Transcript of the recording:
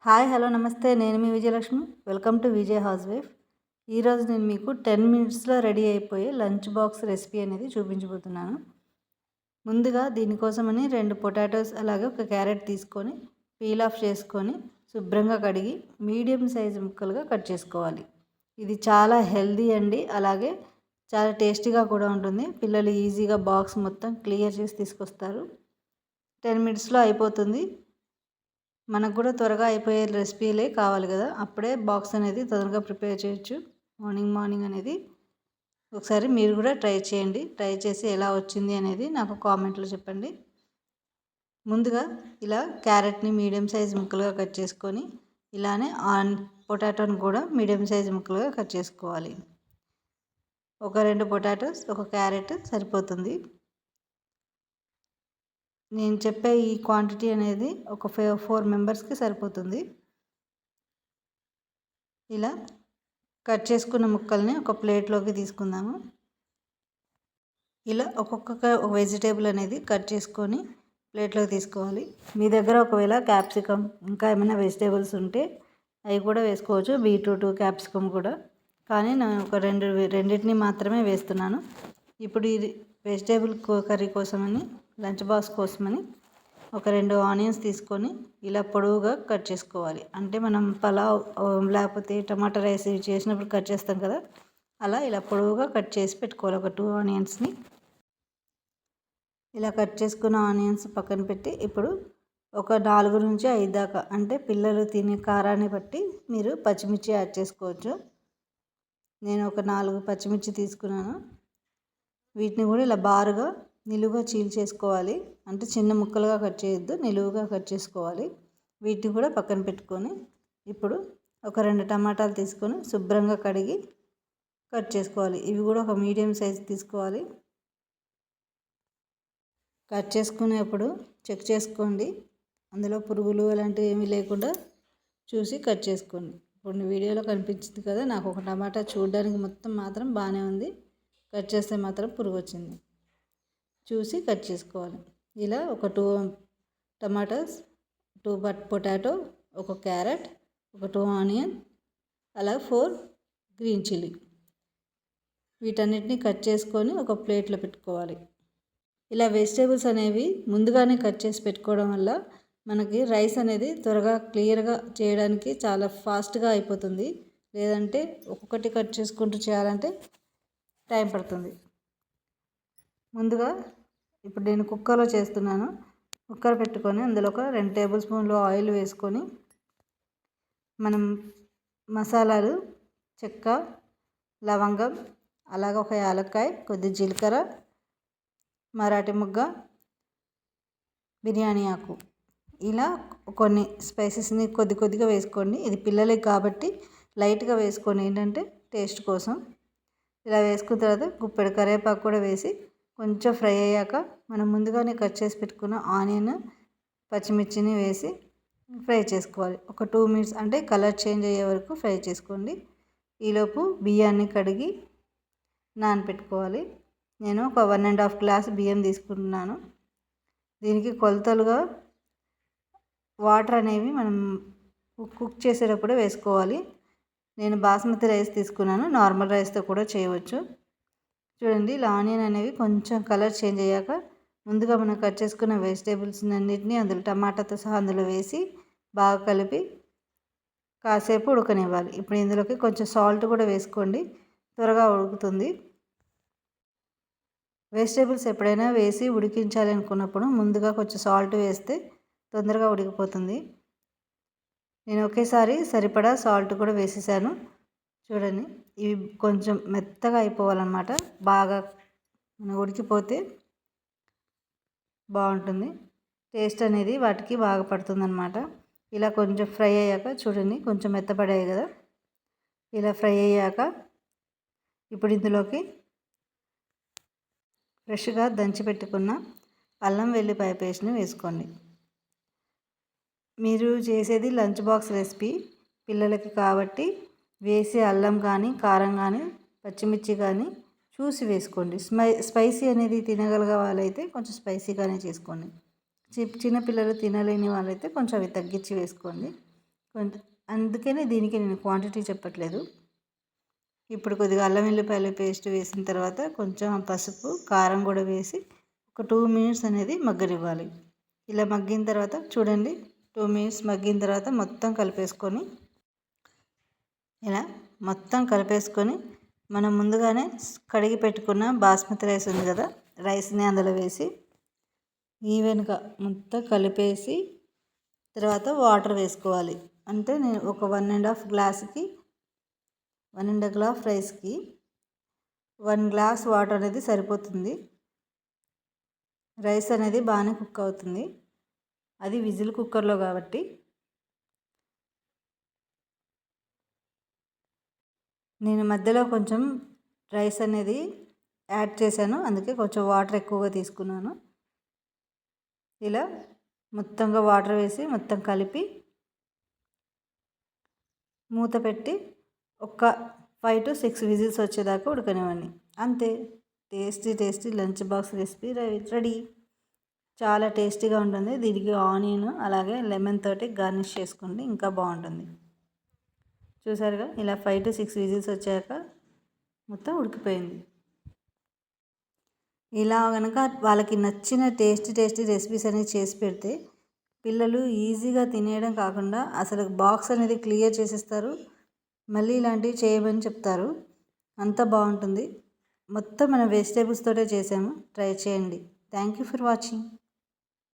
Hi hello namaste. నేను మీ Vijayalakshmi. Welcome to Vijay house wife. ఈరోజు నేను మీకు 10 మినిట్స్లో రెడీ అయిపోయే లంచ్ బాక్స్ రెసిపీ అనేది చూపించబోతున్నాను. ముందుగా దీనికోసమని 2 పొటాటోస్ అలాగే ఒక క్యారెట్ తీసుకొని పీల్ ఆఫ్ చేసుకొని శుభ్రంగా కడిగి మీడియం సైజు ముక్కలుగా కట్ చేసుకోవాలి. ఇది చాలా హెల్దీ అండి, అలాగే చాలా టేస్టీగా కూడా ఉంటుంది. పిల్లలు ఈజీగా బాక్స్ మొత్తం క్లియర్ చేసి తీసుకొస్తారు. 10 మినిట్స్లో అయిపోతుంది. మనకు కూడా త్వరగా అయిపోయే రెసిపీలే కావాలి కదా, అప్పుడే బాక్స్ అనేది తొందరగా ప్రిపేర్ చేయొచ్చు. మార్నింగ్ అనేది ఒకసారి మీరు కూడా ట్రై చేయండి. ట్రై చేసి ఎలా వచ్చింది అనేది నాకు కామెంట్లో చెప్పండి. ముందుగా ఇలా క్యారెట్ని మీడియం సైజ్ ముక్కలుగా కట్ చేసుకొని ఇలానే పొటాటోని కూడా మీడియం సైజ్ ముక్కలుగా కట్ చేసుకోవాలి. ఒక 2 పొటాటోస్ ఒక క్యారెట్ సరిపోతుంది. నేను చెప్పే ఈ క్వాంటిటీ అనేది ఒక 4 మెంబర్స్కి సరిపోతుంది. ఇలా కట్ చేసుకున్న ముక్కల్ని ఒక ప్లేట్లోకి తీసుకుందాము. ఇలా ఒక్కొక్క వెజిటేబుల్ అనేది కట్ చేసుకొని ప్లేట్లోకి తీసుకోవాలి. మీ దగ్గర ఒకవేళ క్యాప్సికమ్ ఇంకా ఏమైనా వెజిటేబుల్స్ ఉంటే అవి కూడా వేసుకోవచ్చు, బీట్రూట్ క్యాప్సికమ్ కూడా. కానీ నేను ఒక రెండింటిని మాత్రమే వేస్తున్నాను. ఇప్పుడు ఇది వెజిటేబుల్ కర్రీ కోసమని, లంచ్ బాక్స్ కోసమని ఒక 2 ఆనియన్స్ తీసుకొని ఇలా పొడవుగా కట్ చేసుకోవాలి. అంటే మనం పలావ్ లేకపోతే టమాటా రైస్ ఇవి చేసినప్పుడు కట్ చేస్తాం కదా, అలా ఇలా పొడవుగా కట్ చేసి పెట్టుకోవాలి. ఒక 2 ఆనియన్స్ని ఇలా కట్ చేసుకున్న ఆనియన్స్ పక్కన పెట్టి, ఇప్పుడు ఒక 4 నుంచి 5 దాకా, అంటే పిల్లలు తినే కారాన్ని బట్టి మీరు పచ్చిమిర్చి యాడ్ చేసుకోవచ్చు. నేను ఒక 4 పచ్చిమిర్చి తీసుకున్నాను. వీటిని కూడా ఇలా బారుగా నిలువుగా చీల్చేసుకోవాలి. అంటే చిన్న ముక్కలుగా కట్ చేయొద్దు, నిలువుగా కట్ చేసుకోవాలి. వీటిని కూడా పక్కన పెట్టుకొని ఇప్పుడు ఒక 2 టమాటాలు తీసుకొని శుభ్రంగా కడిగి కట్ చేసుకోవాలి. ఇవి కూడా ఒక మీడియం సైజ్ తీసుకోవాలి. కట్ చేసుకునేప్పుడు చెక్ చేసుకోండి, అందులో పురుగులు అలాంటివి ఏమీ లేకుండా చూసి కట్ చేసుకోండి. ఇప్పుడు వీడియోలో కనిపించింది కదా, నాకు ఒక టమాటా చూడడానికి మొత్తం మాత్రం బాగానే ఉంది, కట్ చేస్తే మాత్రం పురుగు వచ్చింది. చూసి కట్ చేసుకోవాలి. ఇలా ఒక 2 టమాటాస్, 2 పొటాటో, ఒక క్యారెట్, ఒక 2 ఆనియన్, అలాగే 4 గ్రీన్ చిల్లీ, వీటన్నిటిని కట్ చేసుకొని ఒక ప్లేట్లో పెట్టుకోవాలి. ఇలా వెజిటేబుల్స్ అనేవి ముందుగానే కట్ చేసి పెట్టుకోవడం వల్ల మనకి రైస్ అనేది త్వరగా క్లియర్గా చేయడానికి చాలా ఫాస్ట్గా అయిపోతుంది. లేదంటే ఒక్కొక్కటి కట్ చేసుకుంటూ చేయాలంటే టైం పడుతుంది. ముందుగా ఇప్పుడు నేను కుక్కర్లో చేస్తున్నాను. కుక్కర్ పెట్టుకొని అందులో ఒక 2 టేబుల్ స్పూన్లు ఆయిల్ వేసుకొని మనం మసాలాలు చెక్క, లవంగం, అలాగే ఒక యాలక్కాయ, కొద్ది జీలకర్ర, మరాఠీ మొగ్గ, బిర్యానీ ఆకు, ఇలా కొన్ని స్పైసెస్ని కొద్దిగా వేసుకోండి. ఇది పిల్లలకి కాబట్టి లైట్గా వేసుకోండి, ఏంటంటే టేస్ట్ కోసం. ఇలా వేసుకున్న తర్వాత గుప్పెడు కరివేపాకు కూడా వేసి కొంచెం ఫ్రై అయ్యాక మనం ముందుగానే కట్ చేసి పెట్టుకున్న ఆనియన్, పచ్చిమిర్చిని వేసి ఫ్రై చేసుకోవాలి. ఒక 2 మినిట్స్, అంటే కలర్ చేంజ్ అయ్యే వరకు ఫ్రై చేసుకోండి. ఈలోపు బియ్యాన్ని కడిగి నానపెట్టుకోవాలి. నేను ఒక 1.5 గ్లాస్ బియ్యం తీసుకుంటున్నాను. దీనికి కొలతలుగా వాటర్ అనేవి మనం కుక్ చేసేటప్పుడే వేసుకోవాలి. నేను బాస్మతి రైస్ తీసుకున్నాను, నార్మల్ రైస్తో కూడా చేయవచ్చు. చూడండి, ఇలా ఆనియన్ అనేవి కొంచెం కలర్ చేంజ్ అయ్యాక ముందుగా మనం కట్ చేసుకున్న వెజిటేబుల్స్ అన్నింటినీ అందులో టమాటాతో సహా అందులో వేసి బాగా కలిపి కాసేపు ఉడకనివ్వాలి. ఇప్పుడు ఇందులోకి కొంచెం సాల్ట్ కూడా వేసుకోండి, త్వరగా ఉడుకుతుంది. వెజిటేబుల్స్ ఎప్పుడైనా వేసి ఉడికించాలి అనుకున్నప్పుడు ముందుగా కొంచెం సాల్ట్ వేస్తే తొందరగా ఉడికిపోతుంది. నేను ఒకేసారి సరిపడా సాల్ట్ కూడా వేసేసాను. చూడండి, ఇవి కొంచెం మెత్తగా అయిపోవాలన్నమాట. బాగా ఉడికిపోతే బాగుంటుంది, టేస్ట్ అనేది వాటికి బాగా పడుతుందన్నమాట. ఇలా కొంచెం ఫ్రై అయ్యాక చూడండి, కొంచెం మెత్తపడాయి కదా. ఇలా ఫ్రై అయ్యాక ఇప్పుడు ఇందులోకి ఫ్రెష్గా దంచి పెట్టుకున్న అల్లం వెల్లిపాయ పేస్ట్ని వేసుకోండి. మీరు చేసేది లంచ్ బాక్స్ రెసిపీ పిల్లలకి కాబట్టి వేసే అల్లం కానీ, కారం కానీ, పచ్చిమిర్చి కానీ చూసి వేసుకోండి. స్పైసీ అనేది తినగలిగే వాళ్ళైతే కొంచెం స్పైసీగానే చేసుకోండి. చిన్నపిల్లలు తినలేని వాళ్ళైతే కొంచెం అవి తగ్గించి వేసుకోండి. కొంచెం అందుకనే దీనికి నేను క్వాంటిటీ చెప్పట్లేదు. ఇప్పుడు కొద్దిగా అల్లం వెల్లిపాయల పేస్ట్ వేసిన తర్వాత కొంచెం పసుపు కారం కూడా వేసి ఒక 2 మినిట్స్ అనేది మగ్గనివ్వాలి. ఇలా మగ్గిన తర్వాత చూడండి 2 మినిట్స్ మగ్గిన తర్వాత మొత్తం కలిపేసుకొని ఇలా మొత్తం కలిపేసుకొని మనం ముందుగానే కడిగి పెట్టుకున్న బాస్మతి రైస్ ఉంది కదా, రైస్ని అందులో వేసి ఈవెన్గా మొత్తం కలిపేసి తర్వాత వాటర్ వేసుకోవాలి. అంటే నేను ఒక 1.5 గ్లాస్కి 1.5 గ్లాస్ రైస్కి 1 గ్లాస్ వాటర్ అనేది సరిపోతుంది. రైస్ అనేది బాగానే కుక్ అవుతుంది, అది విజిల్ కుక్కర్లో కాబట్టి. నేను మధ్యలో కొంచెం రైస్ అనేది యాడ్ చేశాను, అందుకే కొంచెం వాటర్ ఎక్కువగా తీసుకున్నాను. ఇలా మొత్తంగా వాటర్ వేసి మొత్తం కలిపి మూత పెట్టి ఒక 5 to 6 విజిల్స్ వచ్చేదాకా ఉడకనివ్వండి. అంతే, tasty lunch box recipe ready. చాలా టేస్టీగా ఉంటుంది. దీనికి ఆనియన్ అలాగే లెమన్ తోటి గార్నిష్ చేసుకోండి, ఇంకా బాగుంటుంది. చూసారుగా, ఇలా 5 to 6 విజిల్స్ వచ్చాక మొత్తం ఉడికిపోయింది. ఇలా కనుక వాళ్ళకి నచ్చిన టేస్టీ రెసిపీస్ అనేది చేసి పెడితే పిల్లలు ఈజీగా తినేయడం కాకుండా అసలు బాక్స్ అనేది క్లియర్ చేసేస్తారు. మళ్ళీ ఇలాంటివి చేయమని చెప్తారు, అంత బాగుంటుంది. మొత్తం మనం వెజిటేబుల్స్ తోటే చేసాము, ట్రై చేయండి. Thank you for watching.